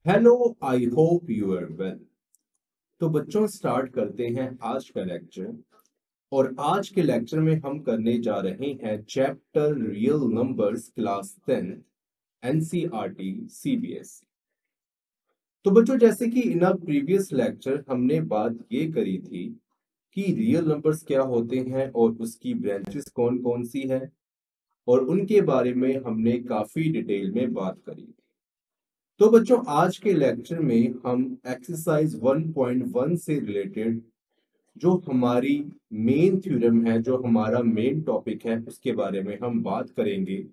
Hello, I hope you are well. तो बच्चों, start करते हैं आज का लेक्चर। और आज के लेक्चर में हम करने जा रहे हैं chapter real numbers class 10 NCERT CBSE. तो बच्चों, जैसे कि इन अ प्रीवियस लेक्चर हमने बात ये करी थी कि रियल नंबर्स क्या होते हैं और उसकी ब्रांचेस कौन कौन सी है, और उनके बारे में हमने काफी डिटेल में बात करी। तो बच्चों, आज के लेक्चर में हम एक्सरसाइज 1.1 से रिलेटेड जो हमारी मेन थ्योरम है, जो हमारा मेन टॉपिक है, उसके बारे में हम बात करेंगे।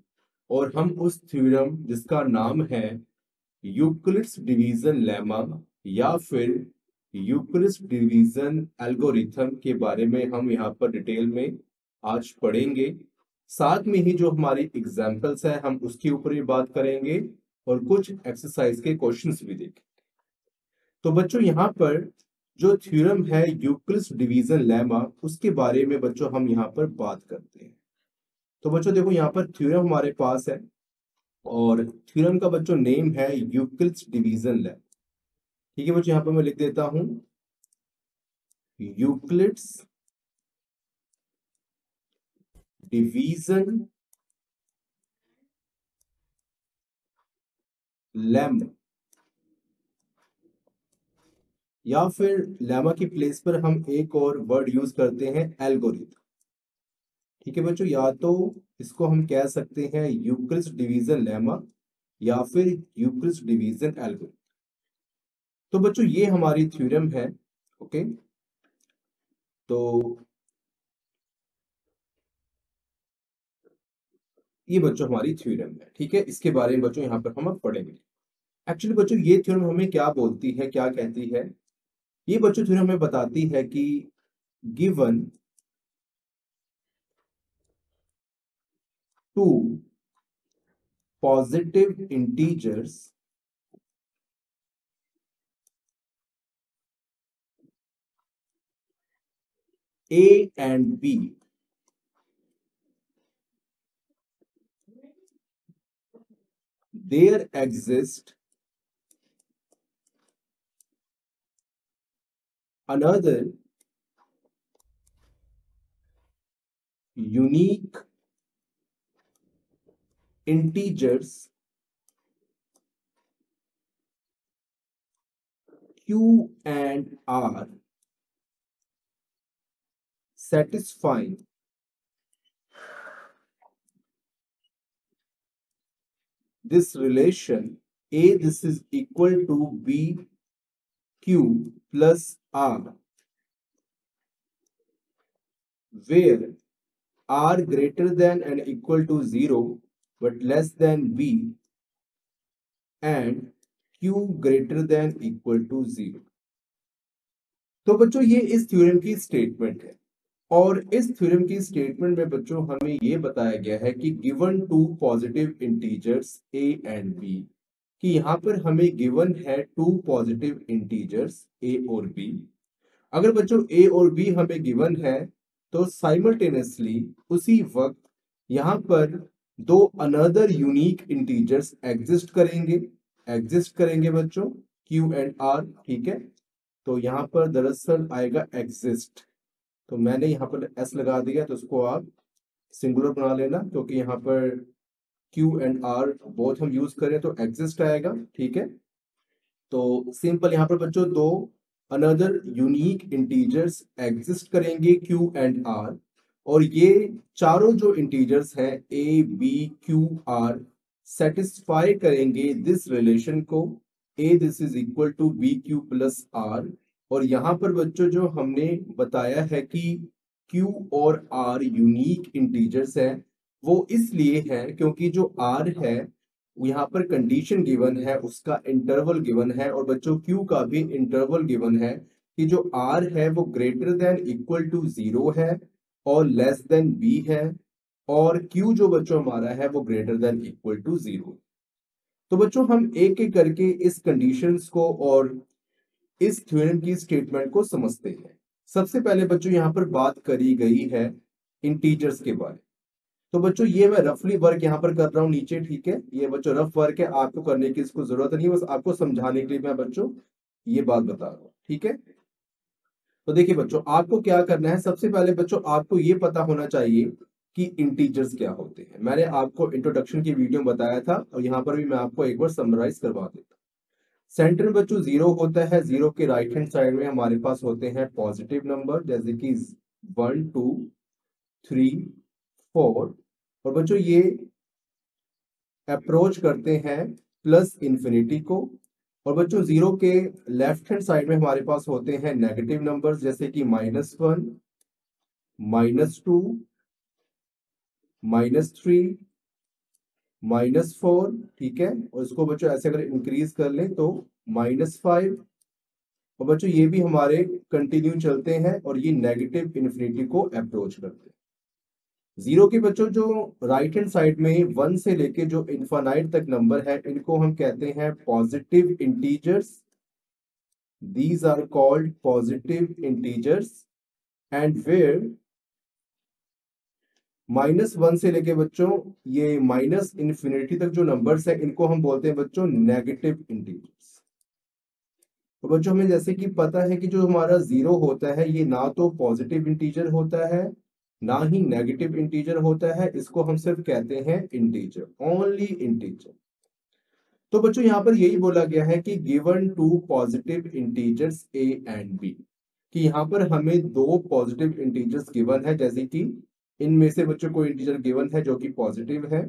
और हम उस थ्योरम जिसका नाम है यूक्लिड्स डिवीजन लेमा या फिर यूक्लिड्स डिवीजन एल्गोरिथम के बारे में हम यहाँ पर डिटेल में आज पढ़ेंगे। साथ में ही जो हमारी एग्जाम्पल्स है हम उसके ऊपर भी बात करेंगे और कुछ एक्सरसाइज के क्वेश्चंस भी देखेंगे। तो बच्चों, यहाँ पर जो थ्योरम है यूक्लिड्स डिवीजन लेमा, उसके बारे में बच्चों हम यहाँ पर बात करते हैं। तो बच्चों देखो, यहाँ पर थ्योरम हमारे पास है और थ्योरम का बच्चों नेम है यूक्लिड्स डिवीजन लेमा। ठीक है बच्चों, यहाँ पर मैं लिख देता हूं यूक्लिड्स डिवीजन लेमा, या फिर लेमा की प्लेस पर हम एक और वर्ड यूज करते हैं एल्गोरिथम। ठीक है बच्चों, या तो इसको हम कह सकते हैं यूक्लिड्स डिवीजन लेमा या फिर यूक्लिड्स डिवीजन एल्गोरिथम। तो बच्चों ये हमारी थ्योरम है। ओके, तो ये बच्चों हमारी थ्योरम है। ठीक है, इसके बारे में बच्चों यहाँ पर हम अब पढ़ेंगे। एक्चुअली बच्चों ये थ्योरम हमें क्या बोलती है, क्या कहती है? ये बच्चों थ्योरम हमें बताती है कि given two positive integers a and b, there exist another unique integers q and r satisfying this relation a, this is equal to b q plus r, where r greater than and equal to 0 but less than b and q greater than equal to 0। तो बच्चों ये इस theorem की statement है, और इस theorem की statement में बच्चों हमें ये बताया गया है कि given two positive integers a and b, कि यहाँ पर हमें गिवन है टू पॉजिटिव इंटीजर्स a और b। अगर बच्चों a और b हमें गिवन है तो साइमल्टेनियसली उसी वक्त यहाँ पर दो अनदर यूनिक इंटीजर्स एग्जिस्ट करेंगे बच्चों, q एंड r। ठीक है, तो यहाँ पर दरअसल आएगा एग्जिस्ट, तो मैंने यहाँ पर एस लगा दिया, तो उसको आप सिंगुलर बना लेना, क्योंकि यहाँ पर Q एंड R बोथ हम यूज करें तो एग्जिस्ट आएगा। ठीक है, तो सिंपल यहाँ पर बच्चों दो अनदर यूनिक इंटीजर्स एग्जिस्ट करेंगे Q एंड R, और ये चारों जो इंटीजर्स हैं A, B, Q, R satisfy करेंगे दिस रिलेशन को A this is equal to B Q plus R। और यहाँ पर बच्चों जो हमने बताया है कि Q और R यूनिक इंटीजर्स हैं, वो इसलिए है क्योंकि जो R है यहाँ पर कंडीशन गिवन है, उसका इंटरवल गिवन है, और बच्चों Q का भी इंटरवल गिवन है कि जो R है वो ग्रेटर देन इक्वल टू 0 है और लेस देन B है, और Q जो बच्चों हमारा है वो ग्रेटर देन इक्वल टू 0। तो बच्चों हम एक एक करके इस कंडीशंस को और इस थ्योरम की स्टेटमेंट को समझते हैं। सबसे पहले बच्चों यहाँ पर बात करी गई है इंटीजर्स के बारे में। तो बच्चों ये मैं रफली वर्क यहाँ पर कर रहा हूँ नीचे, ठीक है। ये बच्चों रफ वर्क है, आपको करने की इसको जरूरत नहीं है, बस आपको समझाने के लिए मैं बच्चों ये बात बता रहा हूँ, ठीक है। तो देखिए बच्चों, आपको क्या करना है, सबसे पहले बच्चों आपको ये पता होना चाहिए कि इंटीजर्स क्या होते हैं। मैंने आपको इंट्रोडक्शन की वीडियो में बताया था, और यहाँ पर भी मैं आपको एक बार समराइज करवा देता हूँ। सेंटर में बच्चों जीरो होता है, जीरो के राइट हैंड साइड में हमारे पास होते हैं पॉजिटिव नंबर, जैसे कि 1 2 3 4, और बच्चों ये अप्रोच करते हैं प्लस इंफिनिटी को। और बच्चों जीरो के लेफ्ट हैंड साइड में हमारे पास होते हैं नेगेटिव नंबर्स, जैसे कि -1 -2 -3 -4, ठीक है। और इसको बच्चों ऐसे अगर इंक्रीज कर लें तो -5। और बच्चों ये भी हमारे कंटिन्यू चलते हैं और ये नेगेटिव इन्फिनिटी को अप्रोच करते हैं। जीरो के बच्चों जो राइट हैंड साइड में 1 से लेके जो इनफाइनाइट तक नंबर है, इनको हम कहते हैं positive integers. These are called positive integers. And where -1 से लेके बच्चों ये माइनस इन्फिनिटी तक जो नंबर्स है, इनको हम बोलते हैं बच्चों नेगेटिव इंटीजर्स। तो बच्चों हमें जैसे कि पता है कि जो हमारा जीरो होता है, ये ना तो पॉजिटिव इंटीजर होता है ना ही नेगेटिव इंटीजर होता है, इसको हम सिर्फ कहते हैं इंटीजर, ओनली इंटीजर। तो बच्चों यहाँ पर यही बोला गया है कि given two positive integers a and b, कि यहाँ पर हमें दो पॉजिटिव इंटीजर्स गिवन है, जैसे कि इनमें से बच्चों कोई इंटीजर गिवन है जो कि पॉजिटिव है,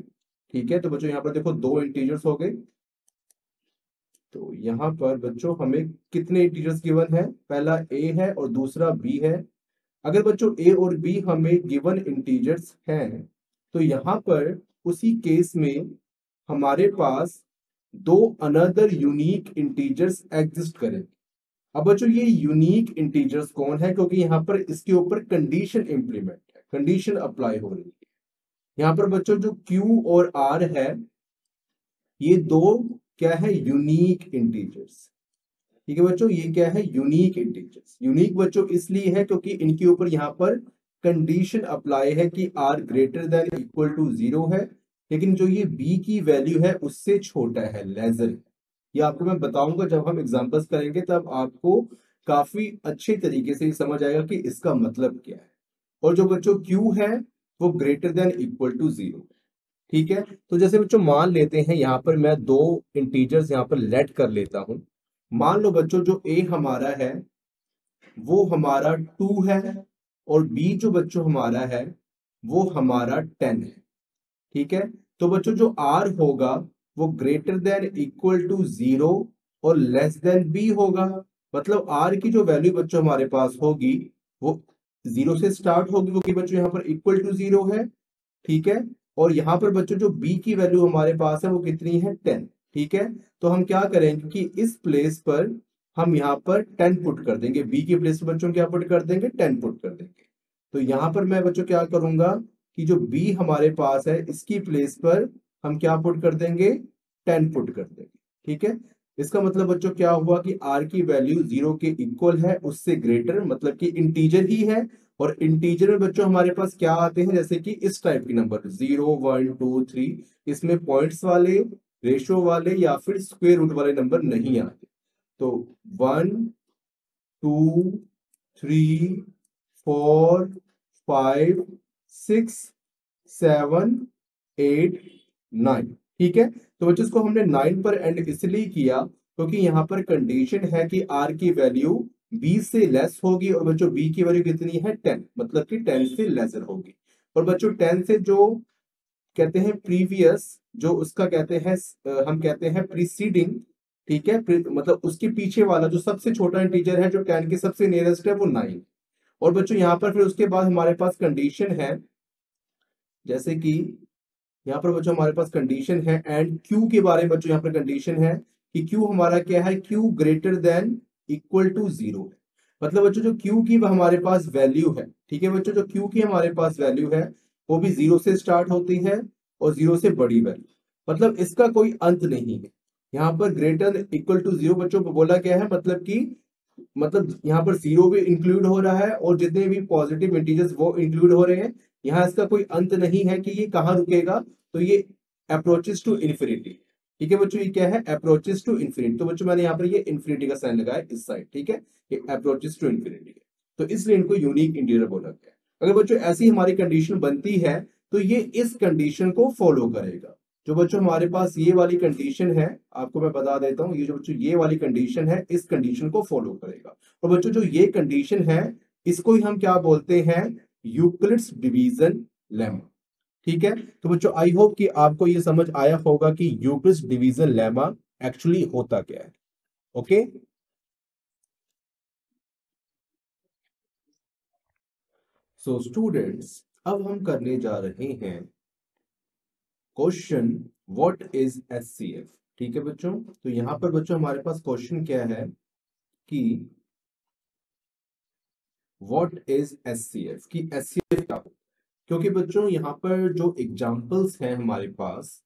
ठीक है। तो बच्चों यहाँ पर देखो दो इंटीजर्स हो गए। तो यहाँ पर बच्चों हमें कितने इंटीजर्स गिवन है, पहला a है और दूसरा b है। अगर बच्चों a और b हमें गिवन इंटीजर्स हैं, तो यहाँ पर उसी केस में हमारे पास दो अनदर यूनिक इंटीजर्स एग्जिस्ट करें। अब बच्चों ये यूनिक इंटीजर्स कौन है, क्योंकि यहाँ पर इसके ऊपर कंडीशन इंप्लीमेंट है, कंडीशन अप्लाई हो रही है। यहाँ पर बच्चों जो q और r है, ये दो क्या है, यूनिक इंटीजर्स, ठीक है बच्चों। ये क्या है, यूनिक इंटीजर्स। यूनिक बच्चों इसलिए है क्योंकि इनके ऊपर यहाँ पर कंडीशन अप्लाई है कि r greater than equal to 0 है, लेकिन जो ये b की वैल्यू है उससे छोटा है, लेजर है। ये आपको मैं बताऊंगा जब हम एग्जांपल्स करेंगे, तब आपको काफी अच्छे तरीके से समझ आएगा कि इसका मतलब क्या है। और जो बच्चों q है वो ग्रेटर देन इक्वल टू 0, ठीक है। तो जैसे बच्चों मान लेते हैं यहाँ पर मैं दो इंटीजर्स यहाँ पर लेट कर लेता हूं। मान लो बच्चों जो a हमारा है वो हमारा 2 है, और b जो बच्चों हमारा है वो हमारा 10 है, ठीक है। तो बच्चों जो r होगा वो ग्रेटर देन इक्वल टू 0 और लेस देन b होगा। मतलब r की जो वैल्यू बच्चों हमारे पास होगी वो 0 से स्टार्ट होगी, क्योंकि बच्चों यहाँ पर इक्वल टू 0 है, ठीक है। और यहाँ पर बच्चों जो b की वैल्यू हमारे पास है वो कितनी है, 10, ठीक है। तो हम क्या करेंगे कि इस प्लेस पर हम यहाँ पर 10 पुट कर देंगे, b की प्लेस पर बच्चों क्या पुट कर देंगे, 10 पुट कर देंगे। तो यहाँ पर मैं बच्चों क्या करूंगा कि जो b हमारे पास है इसकी प्लेस पर हम क्या पुट कर देंगे, 10 पुट कर देंगे, ठीक है। इसका मतलब बच्चों क्या हुआ कि r की वैल्यू 0 के इक्वल है, उससे ग्रेटर, मतलब कि इंटीजर ही है। और इंटीजर में बच्चों हमारे पास क्या आते हैं, जैसे कि इस टाइप के नंबर 0 1 2 3, इसमें पॉइंट्स वाले, रेशो वाले या फिर स्क्वायर रूट वाले नंबर नहीं आते। तो 1 2 3 4 5 6 7 8 9, ठीक है। तो बच्चों इसको हमने 9 पर एंड इसलिए किया क्योंकि यहाँ पर कंडीशन है कि r की वैल्यू 20 से लेस होगी, और बच्चों b की वैल्यू कितनी है, 10, मतलब कि 10 से लेसर होगी। और बच्चों 10 से जो कहते हैं प्रीवियस, जो उसका कहते हैं हम कहते हैं प्रीसीडिंग, ठीक है। मतलब उसके पीछे वाला जो सबसे छोटा इंटीजर है, जो 10 के सबसे नियरेस्ट है, वो 9। और बच्चों यहाँ पर फिर उसके बाद हमारे पास कंडीशन है, जैसे कि यहाँ पर बच्चों हमारे पास कंडीशन है एंड q के बारे में बच्चों यहाँ पर कंडीशन है कि q हमारा क्या है, q greater than equal to 0 है। मतलब बच्चों जो q की हमारे पास वैल्यू है, ठीक है बच्चों, जो q की हमारे पास वैल्यू है वो भी 0 से स्टार्ट होती है और 0 से बड़ी वैल्यू, मतलब इसका कोई अंत नहीं है। यहाँ पर ग्रेटर इक्वल टू 0 बच्चों को बोला गया है, मतलब कि मतलब यहाँ पर 0 भी इंक्लूड हो रहा है और जितने भी पॉजिटिव इंटीजर्स वो इंक्लूड हो रहे हैं। यहाँ इसका कोई अंत नहीं है कि ये कहाँ रुकेगा, तो ये अप्रोचेस टू इन्फिनिटी। ठीक है बच्चों, ये क्या है, अप्रोचेस टू इन्फिनिटी। तो बच्चों मैंने यहाँ पर ये इन्फिनिटी का साइन लगाया इस साइड, ठीक है, ये अप्रोचेस टू इन्फिनिटी है, तो इसलिए इनको यूनिक इंटीजर बोला गया है। अगर बच्चों ऐसी हमारी कंडीशन बनती है तो ये इस कंडीशन को फॉलो करेगा। जो बच्चों हमारे पास ये वाली कंडीशन है, आपको मैं बता देता हूँ, ये जो बच्चों ये वाली कंडीशन है इस कंडीशन को फॉलो करेगा। और बच्चों जो ये कंडीशन है इसको ही हम क्या बोलते हैं, यूक्लिड्स डिवीजन लेमा। ठीक है, तो बच्चों आई होप कि आपको ये समझ आया होगा कि यूक्लिड्स डिवीजन लेमा एक्चुअली होता क्या है। ओके, सो स्टूडेंट्स अब हम करने जा रहे हैं क्वेश्चन व्हाट इज एचसीएफ। ठीक है बच्चों, तो यहां पर बच्चों हमारे पास क्वेश्चन क्या है कि व्हाट इज एचसीएफ, कि एचसीएफ क्या हो। क्योंकि बच्चों यहाँ पर जो एग्जांपल्स हैं हमारे पास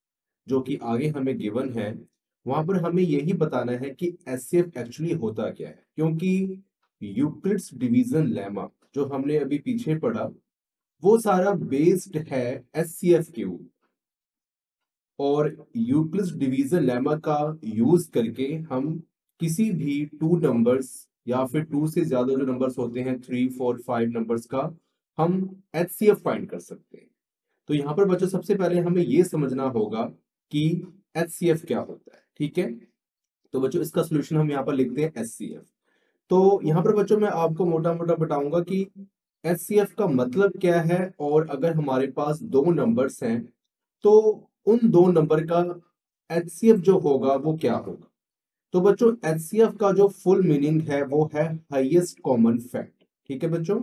जो कि आगे हमें गिवन है, वहां पर हमें यही बताना है कि एचसीएफ एक्चुअली होता क्या है। क्योंकि यूक्लिड्स डिवीजन लेमा जो हमने अभी पीछे पढ़ा वो सारा बेस्ड है एचसीएफ के ऊपर, और यूक्लिड्स डिवीजन लेमा का यूज करके हम किसी भी टू नंबर्स या फिर टू से ज्यादा जो नंबर्स होते हैं 3 4 5 नंबर्स का हम एचसीएफ फाइंड कर सकते हैं। तो यहाँ पर बच्चों सबसे पहले हमें ये समझना होगा कि एचसीएफ क्या होता है। ठीक है, तो बच्चों इसका सोल्यूशन हम यहाँ पर लिखते हैं एचसीएफ। तो यहाँ पर बच्चों मैं आपको मोटा मोटा बताऊंगा कि एचसीएफ का मतलब क्या है, और अगर हमारे पास दो नंबर्स हैं तो उन दो नंबर का एचसीएफ जो होगा वो क्या होगा। तो बच्चों एचसीएफ का जो फुल मीनिंग है वो है हाईएस्ट कॉमन फैक्ट। ठीक है बच्चों,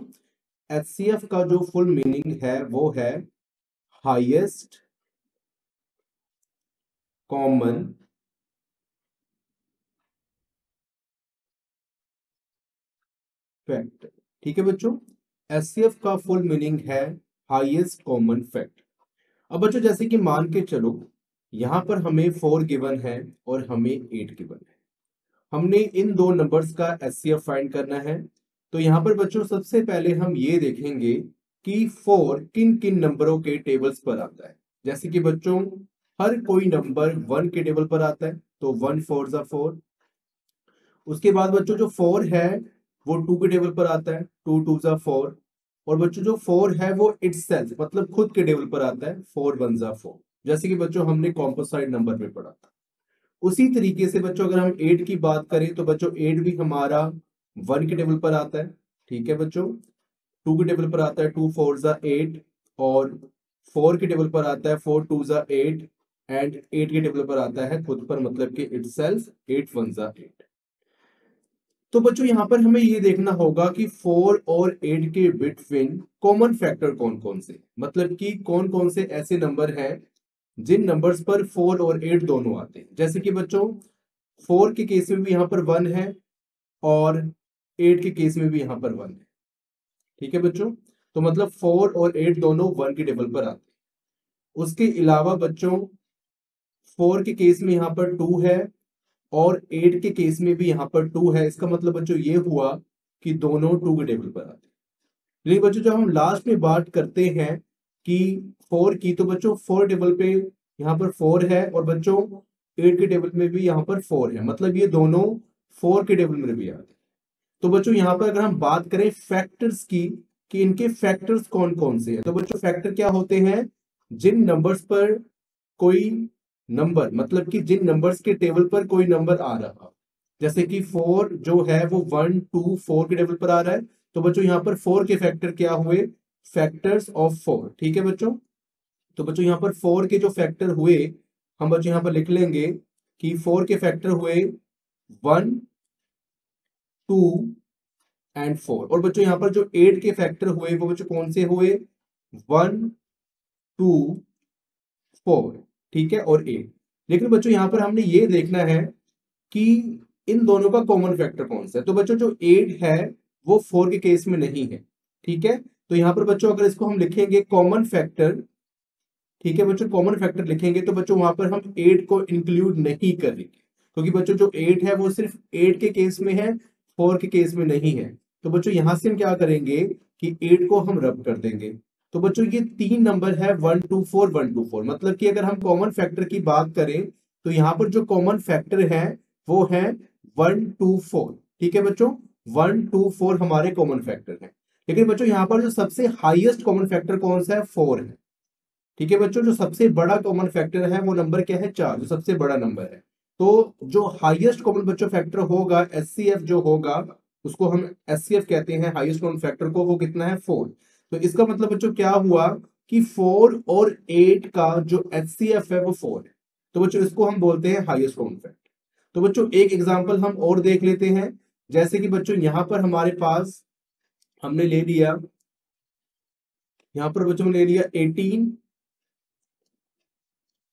एचसीएफ का जो फुल मीनिंग है वो है हाईएस्ट कॉमन फैक्ट। ठीक है बच्चों, एचसीएफ का फुल मीनिंग है हाईएस्ट कॉमन फैक्ट। अब बच्चों जैसे कि मान के चलो यहां पर हमें 4 गिवन है और हमें 8 गिवन है, हमने इन दो नंबर्स का एचसीएफ फाइंड करना है। तो यहां पर बच्चों सबसे पहले हम ये देखेंगे कि 4 किन किन नंबरों के टेबल्स पर आता है। जैसे कि बच्चों हर कोई नंबर 1 के टेबल पर आता है, तो 1 4 जा 4। उसके बाद बच्चों जो 4 है वो 2 के टेबल पर आता है, 2 2 जा 4। और बच्चों जो 4 है वो इटसेल्फ मतलब खुद के टेबल पर आता है, 4 1 जा 4, जैसे कि बच्चों हमने कॉम्पोसाइट नंबर में पढ़ा था। उसी तरीके से बच्चों अगर हम 8 की बात करें तो बच्चों 8 भी हमारा 1 के टेबल पर आता है। ठीक है बच्चों, 2 के टेबल पर आता है 2 4 जा 8, और 4 के टेबल पर आता है 4 2 जा 8, एंड 8 के टेबल पर आता है खुद पर मतलब कि इटसेल्फ 8 1 जा 8। तो बच्चों यहां पर हमें ये देखना होगा कि 4 और 8 के बिटवीन कॉमन फैक्टर कौन कौन से, मतलब कि कौन कौन से ऐसे नंबर हैं जिन नंबर्स पर 4 और 8 दोनों आते हैं। जैसे कि बच्चों 4 के केस में भी यहाँ पर 1 है और 8 के केस में भी यहाँ पर 1 है। ठीक है बच्चों, तो मतलब 4 और 8 दोनों 1 के टेबल पर आते हैं। उसके अलावा बच्चों 4 के केस में यहाँ पर 2 है और 8 के केस में भी यहाँ पर 2 है। इसका मतलब बच्चों ये हुआ कि दोनों 2 के टेबल पर आते हैं। लेकिन बच्चों जब हम लास्ट में बात करते हैं कि 4 की, तो बच्चों 4 टेबल पे यहाँ पर 4 है और बच्चों 8 के टेबल में भी यहाँ पर 4 है, मतलब ये दोनों 4 के टेबल में भी आते हैं। तो बच्चों यहाँ पर अगर हम बात करें फैक्टर्स की कि इनके फैक्टर्स कौन कौन से हैं, तो बच्चों फैक्टर क्या होते हैं, जिन नंबर्स पर कोई नंबर मतलब कि जिन नंबर्स के टेबल पर कोई नंबर आ रहा, जैसे कि 4 जो है वो 1 2 4 के टेबल पर आ रहा है, तो बच्चों यहाँ पर 4 के फैक्टर क्या हुए, फैक्टर्स ऑफ 4। ठीक है बच्चों, तो बच्चों यहाँ पर 4 के जो फैक्टर हुए हम बच्चों यहाँ पर लिख लेंगे कि 4 के फैक्टर हुए 1 2 एंड 4। और बच्चों यहाँ पर जो 8 के फैक्टर हुए वो बच्चों कौन से हुए, 1 2 4। ठीक है, और 8। लेकिन बच्चों यहाँ पर हमने ये देखना है कि इन दोनों का कॉमन फैक्टर कौन सा है। तो बच्चों जो 8 है वो 4 के केस में नहीं है। ठीक है, तो यहाँ पर बच्चों अगर इसको हम लिखेंगे कॉमन फैक्टर, ठीक है बच्चों कॉमन फैक्टर लिखेंगे तो बच्चों वहां पर हम 8 को इंक्लूड नहीं करेंगे, क्योंकि बच्चों जो 8 है वो सिर्फ 8 के केस में है, 4 के केस में नहीं है। तो बच्चों यहां से हम क्या करेंगे कि 8 को हम रब कर देंगे, तो बच्चों ये तीन नंबर है 124 124, मतलब कि अगर हम कॉमन फैक्टर की बात करें तो यहाँ पर जो कॉमन फैक्टर है वो है 124। ठीक है बच्चों, 124 हमारे कॉमन फैक्टर है। लेकिन बच्चों यहाँ पर जो सबसे हाईएस्ट कॉमन फैक्टर कौन सा है, 4 है। ठीक है बच्चों, जो सबसे बड़ा कॉमन फैक्टर है वो नंबर क्या है, 4, जो सबसे बड़ा नंबर है। तो जो हाईएस्ट कॉमन बच्चों फैक्टर होगा, एचसीएफ जो होगा उसको हम एचसीएफ कहते हैं, हाईएस्ट कॉमन फैक्टर को, वो कितना है, 4। तो इसका मतलब बच्चों क्या हुआ कि 4 और 8 का जो एचसीएफ है वो 4 है। तो बच्चों इसको हम बोलते हैं हाईएस्ट कॉमन फैक्टर। तो बच्चों एक एग्जांपल हम और देख लेते हैं। जैसे कि बच्चों यहां पर हमारे पास हमने ले लिया, यहां पर बच्चों ने ले लिया 18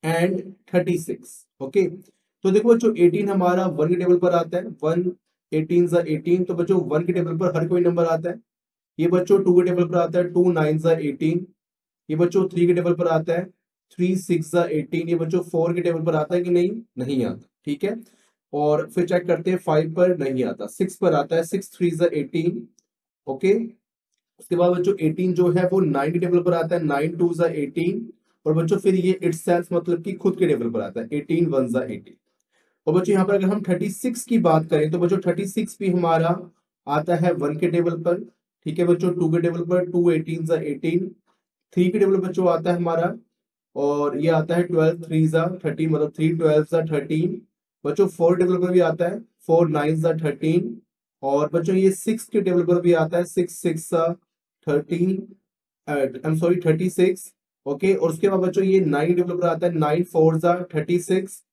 एंड 36। ओके, तो देखो बच्चों 18 हमारा 1 के टेबल पर आता है, 1 18 सा 18, तो बच्चों 1 के टेबल पर हर कोई नंबर आता है। ये बच्चों 2 के टेबल पर आता है, 2 9 सा 18। ये बच्चों 3 के टेबल पर आता है, 3 6 सा 18। ये बच्चों 4 के टेबल पर आता है कि नहीं, नहीं आता। ठीक है, और फिर चेक करते हैं 5 पर नहीं आता, 6 पर आता है, 6 3 सा 18। ओके, उसके बाद बच्चों 18 जो है वो 9 के टेबल पर आता है, 9 2 सा 18। और बच्चों फिर ये इटसेल्फ मतलब कि खुद के टेबल पर आता है, 18 1 सा 18। और बच्चों यहाँ पर अगर हम 36 की बात करें तो बच्चों 36 भी हमारा आता है 1 के टेबल पर। ठीक है बच्चों, 2 के टेबल पर 2 18 सा 18। 3 के टेबल पर बच्चों आता है हमारा, और ये आता है 12 3 सा 13, मतलब 3 12 सा 13। बच्चों 4 टेबल पर भी आता है, 4 9 सा 13। और बच्चों ये 6 के टेबल पर भी आता है, 6 6 सा 13, आई एम सॉरी 36। ओके, और उसके बाद बच्चों ये 9 टेबल पर आता है, 9 4 सा 36।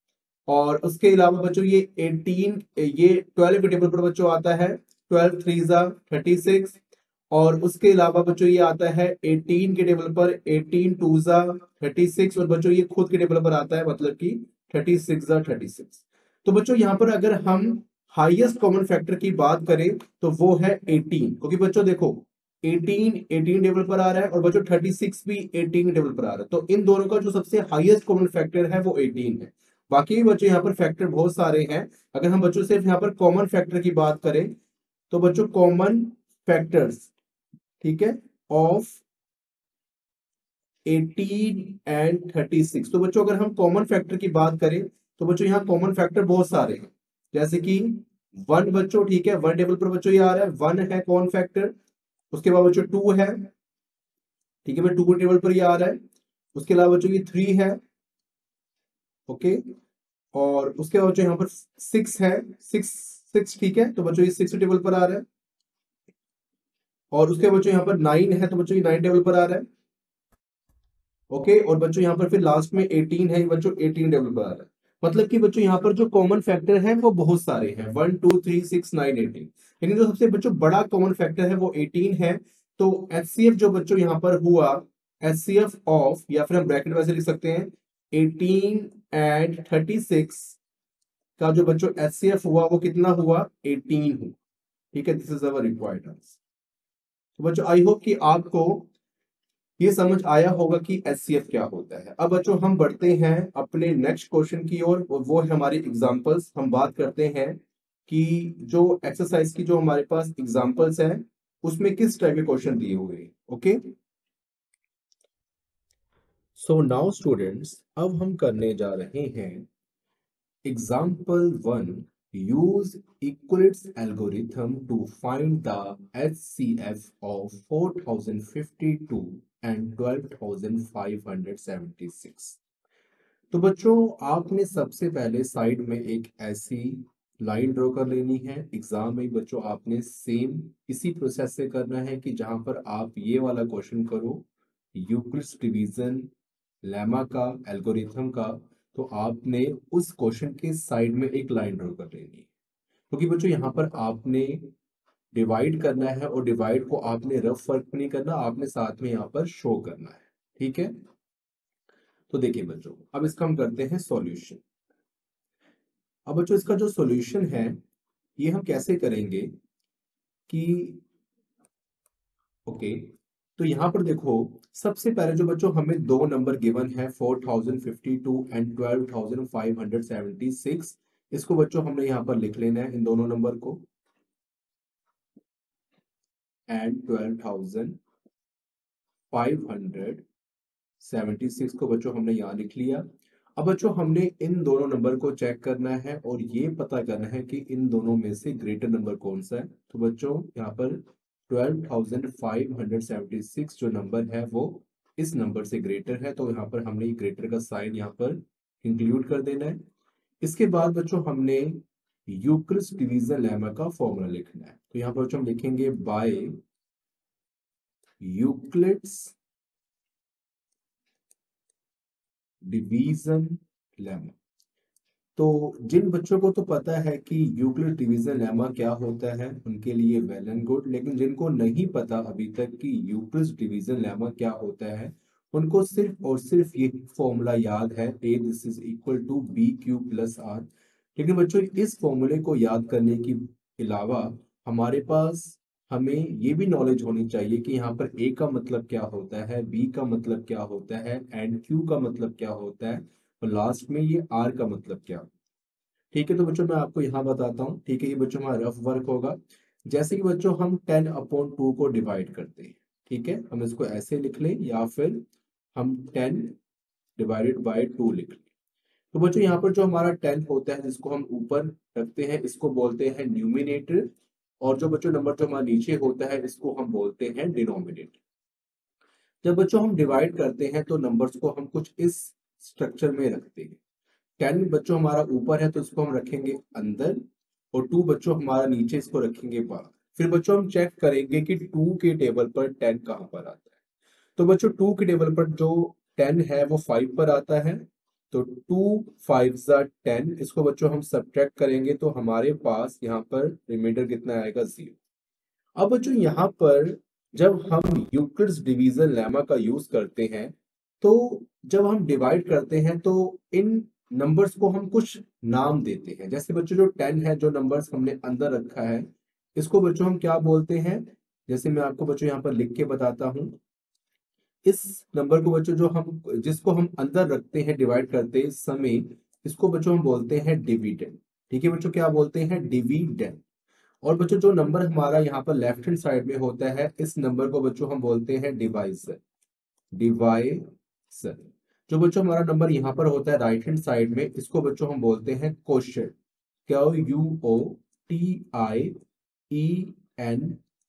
और उसके अलावा बच्चों ये 18, ये 12 के टेबल पर बच्चों आता है, 12 3 सा 36। और उसके अलावा बच्चों ये आता है 18 के टेबल पर, 18 2 सा 36। और बच्चों ये खुद के टेबल पर आता है, मतलब कि 36 सा 36। तो बच्चों यहाँ पर अगर हम हाईएस्ट कॉमन फैक्टर की बात करें तो वो है 18, क्योंकि बच्चों देखो 18 टेबल पर आ रहा है और बच्चों 36 भी 18 टेबल पर आ रहा है। तो इन दोनों का जो सबसे हाईएस्ट कॉमन फैक्टर है वो 18 है। बाकी भी बच्चों यहाँ पर फैक्टर बहुत सारे हैं। अगर हम बच्चों सिर्फ यहाँ पर कॉमन फैक्टर की बात करें तो बच्चों कॉमन फैक्टर्स, ठीक है, ऑफ 18 एंड 36। तो बच्चों अगर हम कॉमन फैक्टर की बात करें तो बच्चों यहाँ कॉमन फैक्टर बहुत सारे हैं। जैसे कि 1 बच्चों, ठीक है, 1 टेबल पर बच्चों ये आ रहा है, 1 है कॉमन फैक्टर। उसके बाद बच्चों 2 है, ठीक है, मैं 2 टेबल पर ये आ रहा है। उसके अलावा बच्चों ये 3 है। ओके, और उसके बाद बच्चों यहाँ पर 6 है, 6 6, ठीक है, तो बच्चों ये 6 टेबल पर आ रहा है। और उसके बच्चों यहाँ पर 9 है, तो बच्चों ये 9 टेबल पर आ रहा है। ओके, और बच्चों यहाँ पर फिर लास्ट में 18 है, ये बच्चों 18 टेबल पर आ रहा है। मतलब कि बच्चों यहाँ पर जो कॉमन फैक्टर है वो बहुत सारे हैं, 1 2 3 6 9 18। लेकिन जो सबसे बच्चों बड़ा कॉमन फैक्टर है वो 18 है। तो एचसीएफ जो बच्चों यहाँ पर हुआ, एचसीएफ ऑफ, या फिर हम ब्रैकेट वैसे लिख सकते हैं, 18 एंड 36 का जो बच्चों एचसीएफ हुआ वो कितना हुआ, 18 हुआ। ठीक है, this is our required answer. तो बच्चों आई होप कि आपको ये समझ आया होगा कि एचसीएफ क्या होता है। अब बच्चों हम बढ़ते हैं अपने नेक्स्ट क्वेश्चन की ओर, और वो है हमारी एग्जांपल्स। हम बात करते हैं कि जो एक्सरसाइज की जो हमारे पास एग्जांपल्स है उसमें किस टाइप के क्वेश्चन दिए हुए हैं। ओके, सो नाउ स्टूडेंट्स, अब हम करने जा रहे हैं Example 1. Use Euclid's algorithm to find the HCF of 4052 and 12576. तो बच्चों आपने सबसे पहले साइड में एक ऐसी लाइन ड्रॉ कर लेनी है। एग्जाम में बच्चों आपने सेम इसी प्रोसेस से करना है कि जहां पर आप ये वाला क्वेश्चन करो, यूक्लिड्स डिवीजन लेमा का, एल्गोरिथम का, तो आपने उस क्वेश्चन के साइड में एक लाइन ड्रॉ कर लेनी है। क्योंकि बच्चों यहाँ पर आपने डिवाइड करना है, और डिवाइड को आपने रफ वर्क नहीं करना, आपने साथ में यहाँ पर शो करना है। ठीक है, तो देखिए बच्चों अब इसका हम करते हैं सॉल्यूशन। अब बच्चों इसका जो सॉल्यूशन है ये हम कैसे करेंगे कि, ओके, तो यहाँ पर देखो सबसे पहले जो बच्चों हमें दो नंबर गिवन है, 4052 एंड 12576। इसको बच्चों हमने यहाँ पर लिख लेना है, इन दोनों नंबर को, एंड 576 को बच्चों हमने यहाँ लिख लिया। अब बच्चों हमने इन दोनों नंबर को चेक करना है और ये पता करना है कि इन दोनों में से ग्रेटर नंबर कौन सा है। तो बच्चों यहाँ पर 12,576 जो नंबर है वो इस नंबर से ग्रेटर है, तो यहाँ पर हमने ग्रेटर का साइन यहाँ पर इंक्लूड कर देना है। इसके बाद बच्चों हमने यूक्लिड्स डिवीजन लेमा का फॉर्मूला लिखना है। तो यहाँ पर बच्चों हम लिखेंगे बाय यूक्लिड्स डिवीजन लेमा। तो जिन बच्चों को तो पता है कि यूक्लिड डिवीजन लेमा क्या होता है उनके लिए वेल एंड गुड, लेकिन जिनको नहीं पता अभी तक कि यूक्लिड डिवीजन लेमा क्या होता है, उनको सिर्फ और सिर्फ ये फॉर्मूला याद है, A this is equal to B Q plus R. लेकिन बच्चों इस फॉर्मूले को याद करने के अलावा हमारे पास हमें ये भी नॉलेज होनी चाहिए कि यहाँ पर ए का मतलब क्या होता है, बी का मतलब क्या होता है, एंड क्यू का मतलब क्या होता है, और लास्ट में ये आर का मतलब क्या। ठीक है, तो बच्चों मैं आपको यहाँ बताता हूँ। ठीक है, ये बच्चों हमारा रफ वर्क होगा। जैसे कि बच्चों हम 10/2 को डिवाइड करते हैं, ठीक है, हम इसको ऐसे लिख लें या फिर हम 10/2 लिख लें। तो बच्चों यहाँ पर जो हमारा 10 होता है जिसको हम ऊपर रखते हैं इसको बोलते हैं न्यूमिनेटर, और जो बच्चों नंबर जो हमारा नीचे होता है इसको हम बोलते हैं डिनोमिनेटर। जब बच्चों हम डिवाइड करते हैं तो नंबर्स को हम कुछ इस स्ट्रक्चर में रखते हैं। 10 बच्चों हमारा ऊपर है तो इसको हम रखेंगे अंदर, और 2 बच्चों हमारा नीचे, इसको रखेंगे बाहर। फिर बच्चों हम चेक करेंगे कि 2 के टेबल पर 10 कहाँ पर आता है। तो बच्चों 2 के टेबल पर जो 10 है वो 5 पर आता है। तो 2 5 10, इसको बच्चों हम सब्ट्रैक्ट करेंगे तो हमारे पास यहाँ पर रिमाइंडर कितना आएगा, 0। अब बच्चों यहाँ पर जब हम यूक्लिड्स डिवीजन लेमा का यूज करते हैं तो जब हम डिवाइड करते हैं तो इन नंबर्स को हम कुछ नाम देते हैं। जैसे बच्चों जो 10 है, जो नंबर्स हमने अंदर रखा है, इसको बच्चों हम क्या बोलते हैं, जैसे मैं आपको बच्चों यहाँ पर लिख के बताता हूँ। इस नंबर को बच्चों जो हम जिसको हम अंदर रखते हैं डिवाइड करते समय, इसको बच्चों हम बोलते हैं डिविडेंड। ठीक है बच्चों, क्या बोलते हैं, डिविडेंड। और बच्चों जो नंबर हमारा यहाँ पर लेफ्ट हैंड साइड में होता है इस नंबर को बच्चों हम बोलते हैं डिवाइजर, डिवाइजर। जो बच्चों हमारा नंबर यहाँ पर होता है राइट हैंड साइड में, इसको बच्चों हम बोलते हैं क्वोशिएंट, QUOTIENT,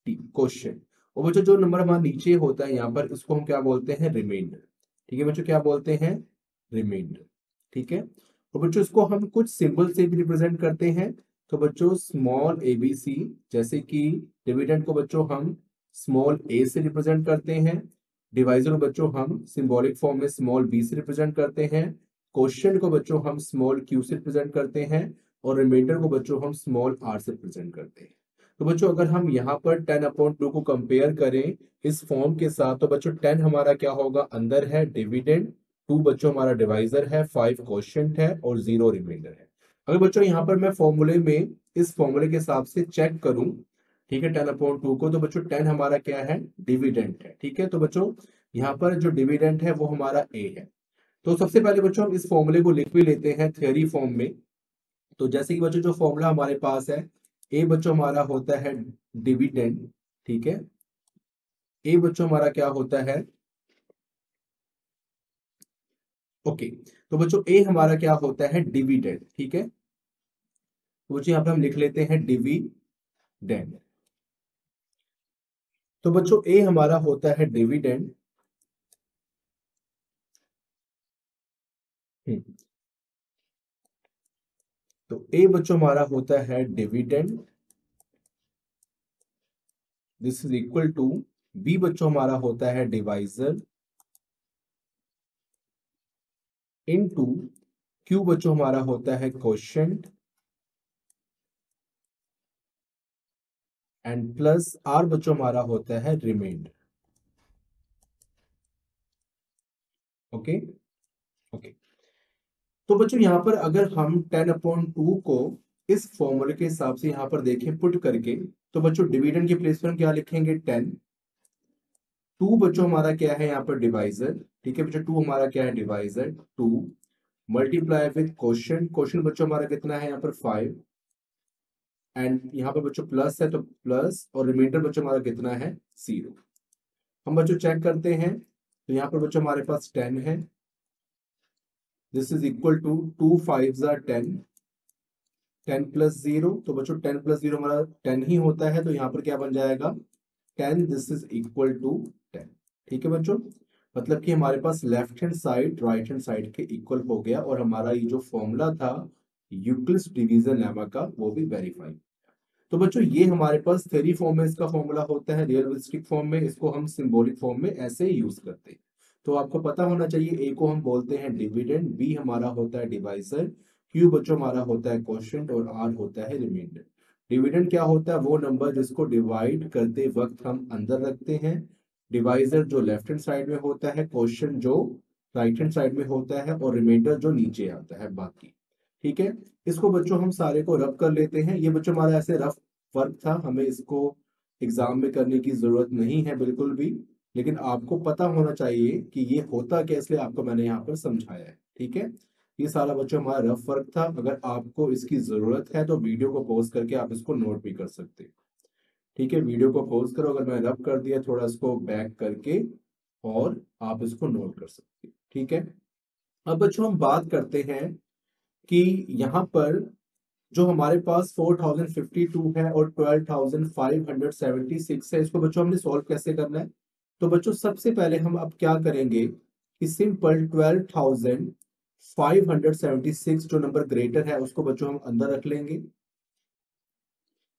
क्वोशिएंट। और बच्चों जो नंबर हमारा नीचे होता है यहाँ पर, इसको हम क्या बोलते हैं, रिमाइंडर। ठीक है बच्चों, क्या बोलते हैं, रिमाइंडर। ठीक है, और बच्चों इसको हम कुछ सिंबल से भी रिप्रेजेंट करते हैं। तो बच्चों स्मॉल ABC, जैसे कि डिविडेंड को बच्चों हम स्मॉल a से रिप्रेजेंट करते हैं, डिवाइजर को बच्चों हम सिंबॉलिक फॉर्म में स्मॉल b से रिप्रेजेंट करते हैं, क्वोशिएंट को बच्चों हम स्मॉल q से रिप्रेजेंट करते हैं, और रिमाइंडर को बच्चों हम स्मॉल r से रिप्रेजेंट करते हैं। तो बच्चों अगर हम यहाँ पर 10/2 को कंपेयर करें इस फॉर्म के साथ, तो बच्चों 10 हमारा क्या होगा, अंदर है डिविडेंड, 2 बच्चों हमारा डिवाइजर है, 5 क्वोशिएंट है, और 0 रिमाइंडर है। अगर बच्चों यहाँ पर मैं फॉर्मूले में इस फॉर्मूले के हिसाब से चेक करूं, ठीक है, 10/2 को, तो बच्चों 10 हमारा क्या है, डिविडेंड है। ठीक है, तो बच्चों यहाँ पर जो डिविडेंड है वो हमारा ए है। तो सबसे पहले बच्चों हम इस फॉर्मूले को लिख भी लेते हैं थ्योरी फॉर्म में। तो जैसे कि बच्चों जो फॉर्मूला हमारे पास है, ए बच्चों हमारा होता है डिविडेंड। ठीक है, ए बच्चों हमारा क्या होता है, ओके, तो बच्चों ए हमारा क्या होता है, डिविडेंड। ठीक है, तो बच्चों यहाँ पे हम लिख लेते हैं डिविडेंड। तो बच्चों ए हमारा होता है डिविडेंड। तो ए बच्चों हमारा होता है dividend, this is equal to, B बच्चों हमारा होता है डिवाइजर, इनटू क्यू बच्चों हमारा होता है क्वोशिएंट, एंड प्लस आर बच्चों हमारा होता है रिमाइंडर। Okay, okay. तो बच्चों यहाँ पर अगर हम 10/2 को इस फॉर्मूले के हिसाब से यहाँ पर देखें पुट करके, तो बच्चों डिविडेंड के प्लेस पर हम क्या लिखेंगे, 10। 2 बच्चों हमारा क्या है यहाँ पर, डिवाइजर। ठीक है बच्चों, 2 हमारा क्या है, divisor, 2 multiply with quotient, quotient बच्चों हमारा कितना है यहाँ पर, 5, एंड यहाँ पर बच्चों प्लस है तो प्लस, और रिमाइंडर बच्चों हमारा कितना है, 0। हम बच्चों चेक करते हैं, तो यहाँ पर बच्चों हमारे पास 10 है। This is equal to 2 5 10, 10 plus 0, तो बच्चों 10 प्लस 0 हमारा 10 ही होता है, तो यहाँ पर क्या बन जाएगा 10, दिस इज इक्वल टू 10। ठीक है बच्चों, मतलब कि हमारे पास left hand side right hand side के इक्वल हो गया, और हमारा ये जो फॉर्मूला था यूक्लिड्स डिवीजन लेमा का वो भी वेरीफाई। तो बच्चों ये हमारे पास थ्योरी फॉर्म में इसका फॉर्मूला होता है, रियलिस्टिक फॉर्म में इसको हम सिंबॉलिक फॉर्म में ऐसे यूज करते हैं। तो आपको पता होना चाहिए, ए को हम बोलते हैं डिविडेंड, बी हमारा होता है डिवाइजर, क्यू बच्चों हमारा होता है क्वोशिएंट, और आर होता है रिमाइंडर। डिविडेंड क्या होता है, वो नंबर जिसको डिवाइड करते वक्त हम अंदर रखते हैं, डिवाइजर जो लेफ्ट हैंड साइड में होता है, क्वोशिएंट जो राइट हैंड साइड में होता है, और रिमाइंडर जो नीचे आता है बाकी। ठीक है, इसको बच्चों हम सारे को रब कर लेते हैं। ये बच्चों हमारा ऐसे रफ वर्क था, हमें इसको एग्जाम में करने की जरूरत नहीं है बिल्कुल भी, लेकिन आपको पता होना चाहिए कि ये होता क्या, इसलिए आपको मैंने यहाँ पर समझाया है। ठीक है, ये सारा बच्चों हमारा रफ वर्क था। अगर आपको इसकी जरूरत है तो वीडियो को पॉज करके आप इसको नोट भी कर सकते हैं। ठीक है, वीडियो को पॉज करो, अगर मैं रब कर दिया थोड़ा इसको बैक करके, और आप इसको नोट कर सकते हैं। ठीक है, अब बच्चों हम बात करते हैं कि यहाँ पर जो हमारे पास 4052 है और 12576 है, इसको बच्चों हमने सॉल्व कैसे करना है। तो बच्चों सबसे पहले हम अब क्या करेंगे कि सिंपल 12576 जो नंबर ग्रेटर है उसको बच्चों हम अंदर रख लेंगे,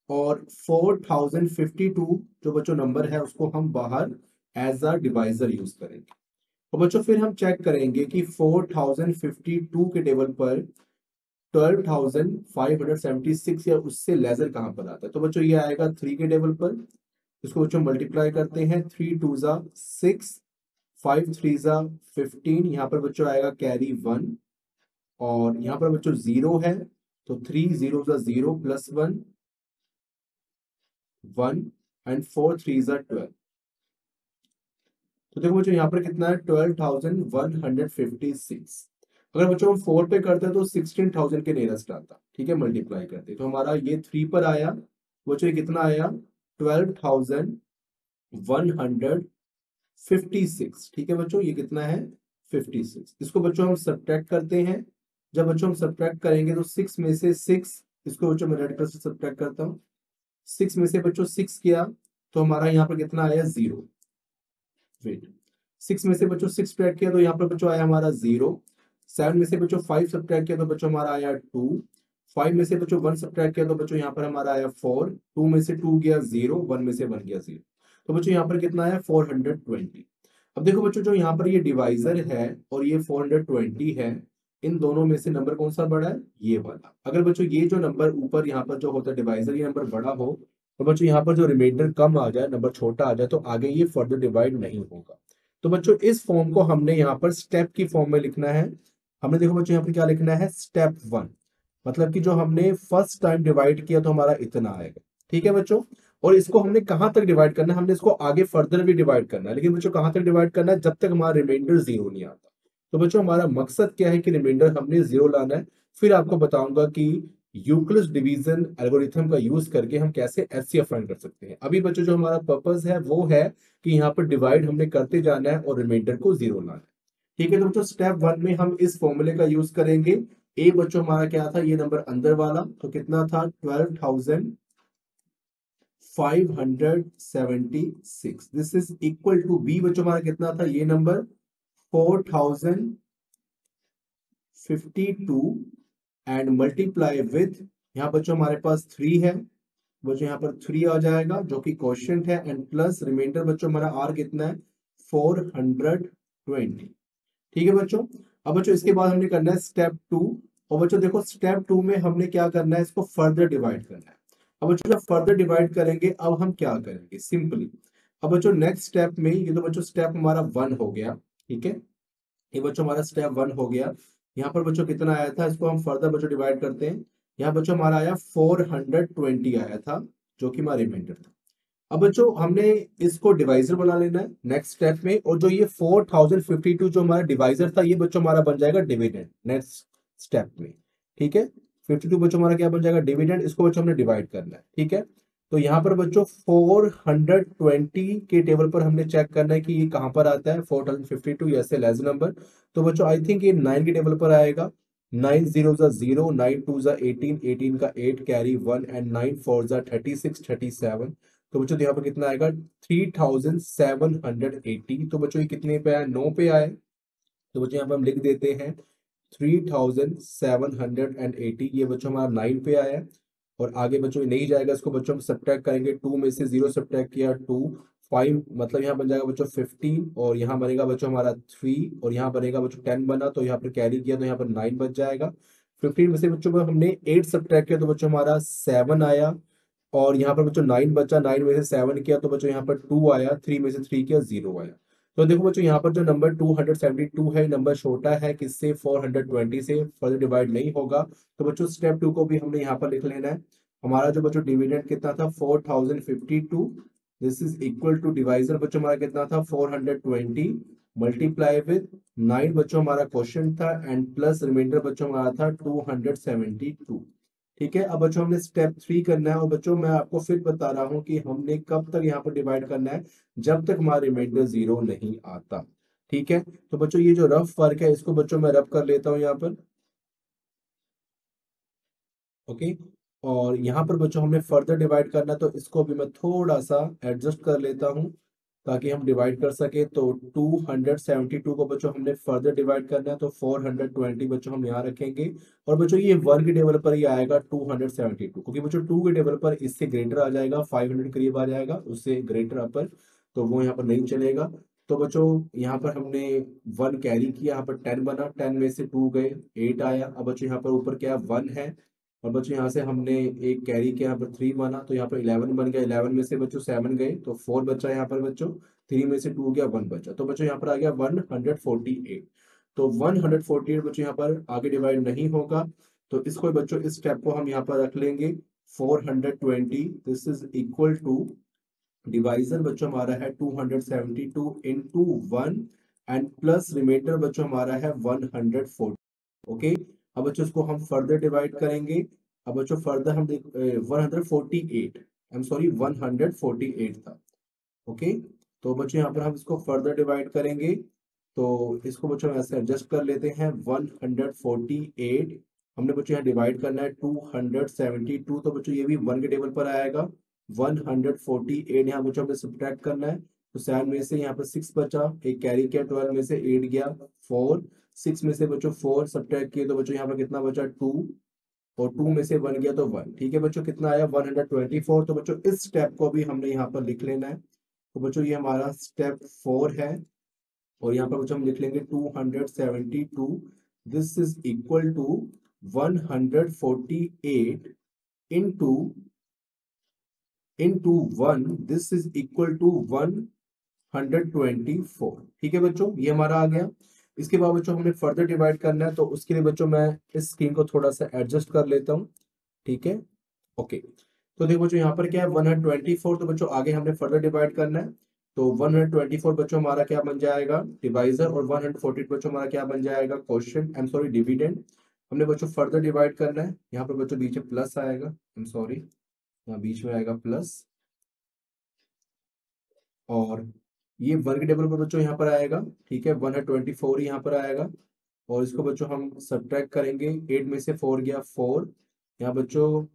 और 4052 जो बच्चों नंबर है उसको हम बाहर एज अ डिवाइजर यूज करेंगे। तो बच्चों फिर हम चेक करेंगे कि 4052 के टेबल पर 12576 या उससे लेजर कहां पर आता है। तो बच्चों ये आएगा 3 के टेबल पर, इसको बच्चों मल्टीप्लाई करते हैं, 3 2 जा 6, 5 3 जा 15, यहाँ पर बच्चों आएगा कैरी 1, और यहाँ पर बच्चों 0 है, तो 3 0 जा 0 प्लस 1 1, एंड 4 3 जा 12। तो देखो बच्चों यहाँ पर कितना है 12156। अगर बच्चों हम 4 पे करते हैं तो 16000 के नियरेस्ट आता। ठीक है, मल्टीप्लाई करते तो हमारा ये 3 पर आया, बच्चों ये कितना आया 12156। ठीक है बच्चों, ये कितना है 56। इसको बच्चों हम सब्ट्रैक्ट करते हैं, जब बच्चों हम सब्ट्रैक्ट करेंगे तो 6 में से 6, इसको बच्चों मैं रेड कलर से सब्ट्रैक्ट करता हूँ, 6 में से बच्चों 6 किया तो हमारा यहाँ पर कितना आया 0। वेट, 6 में से बच्चों 6 सब्ट्रैक्ट किया तो यहाँ पर बच्चों आया हमारा 0। 7 में से बच्चों 5 सब्ट्रैक्ट किया तो बच्चों हमारा आया 2। 5 में से बच्चों 1 सब्ट्रैक्ट किया तो बच्चों यहाँ पर हमारा आया 4। 2 में से 2 गया 0, 1 में से 1 गया 0, तो बच्चों यहाँ पर कितना आया 420। अब देखो बच्चों, जो यहाँ पर ये डिवाइजर है और ये 420 है, इन दोनों में से नंबर कौन सा बड़ा है, ये वाला। अगर बच्चों ये जो नंबर ऊपर यहाँ पर जो होता है डिवाइजर, ये नंबर बड़ा हो, तो बच्चों यहाँ पर जो रिमाइंडर कम आ जाए, नंबर छोटा आ जाए, तो आगे ये फर्दर डिवाइड नहीं होगा। तो बच्चों इस फॉर्म को हमने यहाँ पर स्टेप की फॉर्म में लिखना है। हमने देखो बच्चों यहाँ पर क्या लिखना है, स्टेप 1, मतलब कि जो हमने फर्स्ट टाइम डिवाइड किया तो हमारा इतना आएगा। ठीक है बच्चों, और इसको हमने कहां तक डिवाइड करना है, हमने इसको आगे फर्दर भी डिवाइड करना है, लेकिन बच्चों कहां तक डिवाइड करना है, जब तक हमारा रिमाइंडर 0 नहीं आता। तो बच्चों हमारा मकसद क्या है कि रिमाइंडर हमने 0 लाना है। फिर आपको बताऊंगा कि यूक्लिड्स डिवीजन एल्गोरिथम का यूज करके हम कैसे एचसीएफ फाइंड कर सकते हैं। अभी बच्चों जो हमारा पर्पस है वो है कि यहाँ पर डिवाइड हमने करते जाना है और रिमाइंडर को 0 लाना है। ठीक है, तो बच्चों स्टेप 1 में हम इस फॉर्मूले का यूज करेंगे। ए बच्चों हमारा क्या था, ये नंबर अंदर वाला, तो कितना था 12576। This is equal to B बच्चों हमारा कितना था, ये नंबर 4052, एंड मल्टीप्लाई विथ, यहाँ बच्चों हमारे पास 3 है, बच्चों यहाँ पर 3 आ जाएगा जो कि क्वोशिएंट है, एंड प्लस रिमाइंडर बच्चों हमारा आर कितना है 420। ठीक है बच्चों, अब बच्चों इसके बाद हमने करना है स्टेप 2, और बच्चों देखो स्टेप 2 में हमने क्या करना है, इसको फर्दर डिवाइड करना है। अब बच्चों जब फर्दर डिवाइड करेंगे, अब हम क्या करेंगे सिंपली, अब बच्चों नेक्स्ट स्टेप में, ये तो बच्चों स्टेप हमारा 1 हो गया। ठीक है, ये बच्चों हमारा स्टेप 1 हो गया। यहाँ पर बच्चों कितना आया था, इसको हम फर्दर बच्चों डिवाइड करते हैं। यहाँ बच्चों हमारा आया 420 आया था, जो कि हमारा रिमाइंडर था। अब बच्चों हमने इसको डिवाइजर बना लेना है नेक्स्ट स्टेप में, और जो ये 4052 जो हमारा डिवाइजर था, ये बच्चों हमारा बन जाएगा डिविडेंड नेक्स्ट स्टेप में। ठीक है, 52 बच्चों हमारा क्या बन जाएगा डिविडेंड, इसको बच्चों हमने डिवाइड करना है। ठीक है, तो यहाँ पर बच्चों 420 के टेबल पर हमने चेक करना है कि ये कहाँ पर आता है, 4052 ऐसे लेस नंबर। तो बच्चों आई थिंक ये 9 के टेबल पर आएगा। 9 0 ज़ा 0, 9 2 ज़ा 18, 18 का 8 कैरी 1 एंड 9 4 ज़ा 36, 37। तो बच्चों यहाँ पर कितना आएगा 3780। तो बच्चों ये कितने पे आया, 9 पे आए। तो बच्चों यहाँ पर हम लिख देते हैं 3780। ये बच्चों हमारा 9 पे आया है। और आगे बच्चों ये नहीं जाएगा, इसको बच्चों हम सब्ट्रैक्ट करेंगे, 2 में से 0 सब्ट्रैक्ट किया 2, 5 मतलब यहाँ बन जाएगा बच्चों 15, और यहाँ बनेगा बच्चों हमारा 3, और यहाँ बनेगा बच्चों 10 बना, तो यहाँ पर कैरी किया तो यहाँ पर 9 बच जाएगा। 15 में से बच्चों को हमने 8 सब्ट्रैक्ट किया तो बच्चों हमारा 7 आया। और यहाँ पर बच्चों 9 बचा, 9 में से 7 किया तो बच्चों यहाँ पर 2 आया, 3 में से 3 किया 0 आया। तो देखो बच्चों यहाँ पर जो नंबर 272 है, नंबर छोटा है किससे, 420 से, फर्दर डिवाइड नहीं होगा। तो बच्चों स्टेप 2 को भी हमने यहाँ पर लिख लेना है। हमारा जो बच्चों डिविडेंड कितना था 4052, this is equal to divisor बच्चों हमारा कितना था 420 मल्टीप्लाई विद 9 बच्चों हमारा क्वेश्चन था, एंड प्लस रिमाइंडर बच्चों हमारा था 272। ठीक है, अब बच्चों हमने स्टेप 3 करना है, और बच्चों मैं आपको फिर बता रहा हूँ कि हमने कब तक यहाँ पर डिवाइड करना है, जब तक हमारा रिमाइंडर 0 नहीं आता। ठीक है, तो बच्चों ये जो रफ वर्क है इसको बच्चों मैं रफ कर लेता हूँ यहाँ पर। ओके, और यहाँ पर बच्चों हमने फर्दर डिवाइड करना है, तो इसको भी मैं थोड़ा सा एडजस्ट कर लेता हूँ ताकि हम डिवाइड कर सके। तो 272 को बच्चों हमने फर्दर डिवाइड करना है, तो 420 बच्चों हम यहाँ रखेंगे। और बच्चों ये वर्ग के टेबल पर ही आएगा 272, क्योंकि बच्चों 2 के टेबल पर इससे ग्रेटर आ जाएगा, 500 करीब आ जाएगा, उससे ग्रेटर अपर तो वो यहाँ पर नहीं चलेगा। तो बच्चों यहाँ पर हमने 1 कैरी किया, यहाँ पर 10 बना, 10 में से 2 गए, 8 आया। अब बच्चों यहाँ पर ऊपर क्या 1 है, और बच्चों यहाँ से हमने एक कैरी किया, यहाँ पर 3 बना, तो यहाँ पर 11 बन गया, 11 में से बच्चों 7 गए तो 4 बचा यहाँ पर बच्चों, 3 में से 2 गया 1 बचा, तो बच्चों यहाँ पर आ गया 148। तो 148 बच्चों यहाँ पर आगे डिवाइड नहीं होगा, तो इसको बच्चों इस स्टेप को हम यहाँ पर रख लेंगे 420, this is equal to divisor बच्चों हमारा है 272 इंटू 1, एंड प्लस रिमाइंडर बच्चों हमारा है 140। ओके, अब बच्चों इसको हम फर्दर डिवाइड करेंगे। अब बच्चों फर्दर हम देख 148, आई एम सॉरी 148 था। ओके, तो बच्चों यहाँ पर हम इसको फर्दर डिवाइड करेंगे, तो इसको बच्चों हम ऐसे एडजस्ट कर लेते हैं 148 हमने बच्चों यहाँ डिवाइड करना है 272, तो बच्चों ये भी 1 के टेबल पर आएगा। 148 यहाँ बच्चों हमें सब्ट्रैक्ट करना है, तो 7 में से यहाँ पर 6 बचा, एक कैरी किया, 12 में से 8 गया 4, 6 में से बच्चों 4 सब्ट्रैक्ट किए, तो बच्चों यहाँ पर कितना बचा 2, और 2 में से 1 गया तो 1। ठीक है बच्चों, कितना आया 124। तो बच्चों इस स्टेप को भी हमने यहाँ पर लिख लेना है। तो बच्चों ये हमारा स्टेप 4 है, और यहाँ पर बच्चों हम लिख लेंगे 272, this is equal to 148 into 1, this is equal to 124। ठीक है बच्चों, ये हमारा आ गया। इसके बाद बच्चों हमने फर्दर डिवाइड करना है, तो उसके लिए बच्चों मैं इस स्क्रीन को थोड़ा सा एडजस्ट कर लेता हूँ। ठीक है, ओके, तो देखो बच्चों यहाँ पर क्या है 124, तो बच्चों आगे हमने फर्दर डिवाइड करना है, तो 124 बच्चों हमारा क्या बन जाएगा डिवाइजर, और 140 बच्चों हमारा क्या बन जाएगा question, I am sorry dividend. हमने बच्चों फर्दर डिवाइड करना है, यहाँ पर बच्चों बीच में प्लस आएगा, आई एम सॉरी यहाँ बीच में आएगा प्लस, और ये वर्ग टेबल पर बच्चों यहाँ पर आएगा। ठीक है, 124 यहाँ पर आएगा, और इसको बच्चों हम सब्ट्रैक्ट करेंगे, 8 में से 4 गया 4, यहाँ बच्चों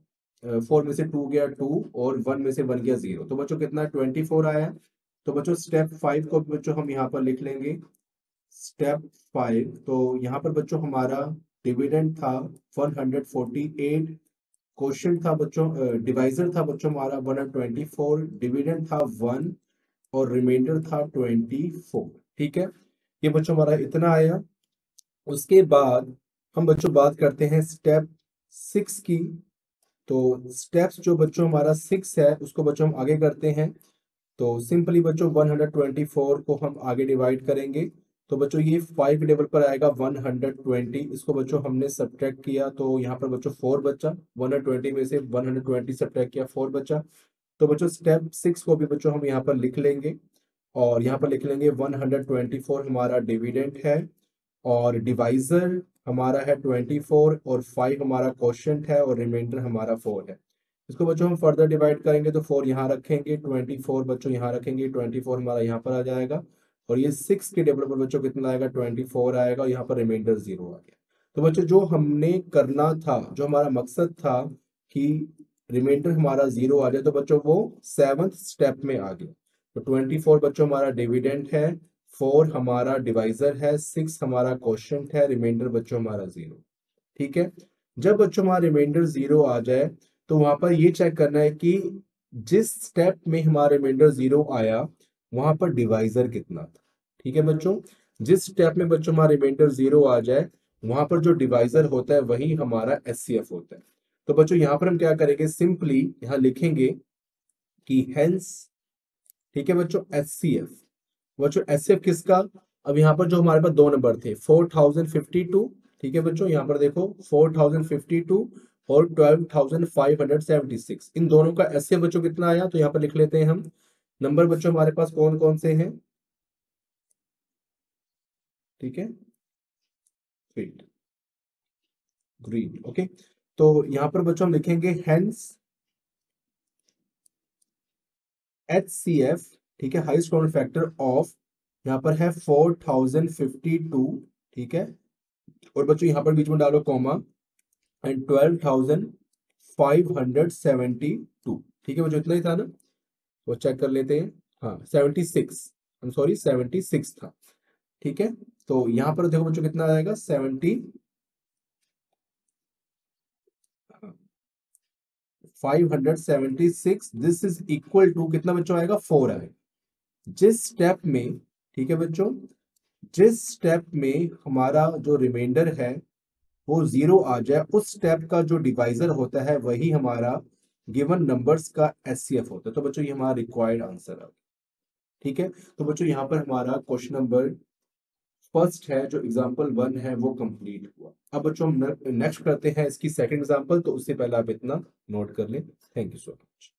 4 में से 2 गया 2, और 1 में से 1 गया 0, तो बच्चों कितना 24 आया। तो बच्चों स्टेप 5 को भी बच्चों हम यहाँ पर लिख लेंगे। स्टेप 5, तो यहाँ पर बच्चों हमारा डिविडेंड था 148, क्वेश्चन था बच्चों डिवाइजर था बच्चों हमारा 124, डिविडेंड था 1, और रिमाइंडर था 24। ठीक है, ये बच्चों हमारा इतना आया। उसके बाद हम बच्चों बात करते हैं स्टेप 6 की। तो स्टेप्स जो बच्चों हमारा 6 है उसको बच्चों हम आगे करते हैं। तो सिंपली बच्चों 124 को हम आगे डिवाइड करेंगे, तो बच्चों ये 5 के टेबल पर आएगा 120, इसको बच्चों हमने सब्ट्रैक्ट किया, तो यहाँ पर बच्चों 4 बचा, 120 में से 120 सब्ट्रैक्ट किया 4 बचा। तो बच्चों स्टेप 6 को भी बच्चों हम यहाँ पर लिख लेंगे, और यहाँ पर लिख लेंगे 124 हमारा डिविडेंड है, और डिवाइजर हमारा है 24, और 5 हमारा क्वोशिएंट है, और रिमाइंडर हमारा 4 है। इसको बच्चों हम फर्दर डिवाइड करेंगे तो 4 यहाँ रखेंगे, 24 बच्चों यहाँ रखेंगे, 24 हमारा यहाँ पर आ जाएगा, और ये 6 के टेबल पर बच्चों कितना आएगा, 24 आएगा, और यहाँ पर रिमाइंडर 0 आ गया। तो बच्चों जो हमने करना था, जो हमारा मकसद था कि रिमाइंडर हमारा 0 आ जाए, तो बच्चों वो 7th स्टेप में आ गया। तो 24 बच्चों हमारा डिविडेंड है, 4 हमारा डिवाइजर है, 6 हमारा क्वोशिएंट है, रिमाइंडर बच्चों हमारा 0। ठीक है, जब बच्चों हमारा रिमाइंडर 0 आ जाए तो वहां पर ये चेक करना है कि जिस स्टेप में हमारा रिमाइंडर 0 आया वहां पर डिवाइजर कितना था। ठीक है बच्चों, जिस स्टेप में बच्चों हमारा रिमाइंडर 0 आ जाए वहां पर जो डिवाइजर होता है वही हमारा एचसीएफ होता है। तो बच्चों यहाँ पर हम क्या करेंगे, सिंपली यहाँ लिखेंगे कि हेंस, ठीक है बच्चों, एचसीएफ। बच्चों एचसीएफ किसका, अब यहाँ पर जो हमारे पास दो नंबर थे 4052, ठीक है बच्चों, यहाँ पर देखो 4052 और 12576, इन दोनों का एचसीएफ बच्चों कितना आया, तो यहाँ पर लिख लेते हैं हम नंबर बच्चों हमारे पास कौन कौन से हैं। ठीक है, ग्रीन, ओके। तो यहाँ पर बच्चों हम लिखेंगे हेंस HCF, ठीक है, हाईएस्ट कॉमन फैक्टर ऑफ, यहाँ पर है 4052, ठीक है, और बच्चों यहाँ पर बीच में डालो कॉमा, एंड 12572, ठीक है बच्चों, इतना ही था ना, वो चेक कर लेते हैं। हाँ 76, I'm सॉरी 76 था। ठीक है, तो यहाँ पर देखो बच्चों कितना आएगा, 576, दिस इज इक्वल टू कितना बच्चों आएगा, 4 आएगा। जिस स्टेप में, ठीक है बच्चों, जिस स्टेप में हमारा जो रिमाइंडर है वो 0 आ जाए, उस स्टेप का जो डिवाइजर होता है वही हमारा गिवन नंबर्स का एचसीएफ होता है। तो बच्चों ये हमारा रिक्वायर्ड आंसर है। ठीक है, तो बच्चों यहाँ पर हमारा क्वेश्चन नंबर फर्स्ट है जो एग्जाम्पल 1 है वो कंप्लीट हुआ। अब बच्चों हम नेक्स्ट करते हैं इसकी सेकंड एग्जाम्पल, तो उससे पहले आप इतना नोट कर लें। Thank you so much.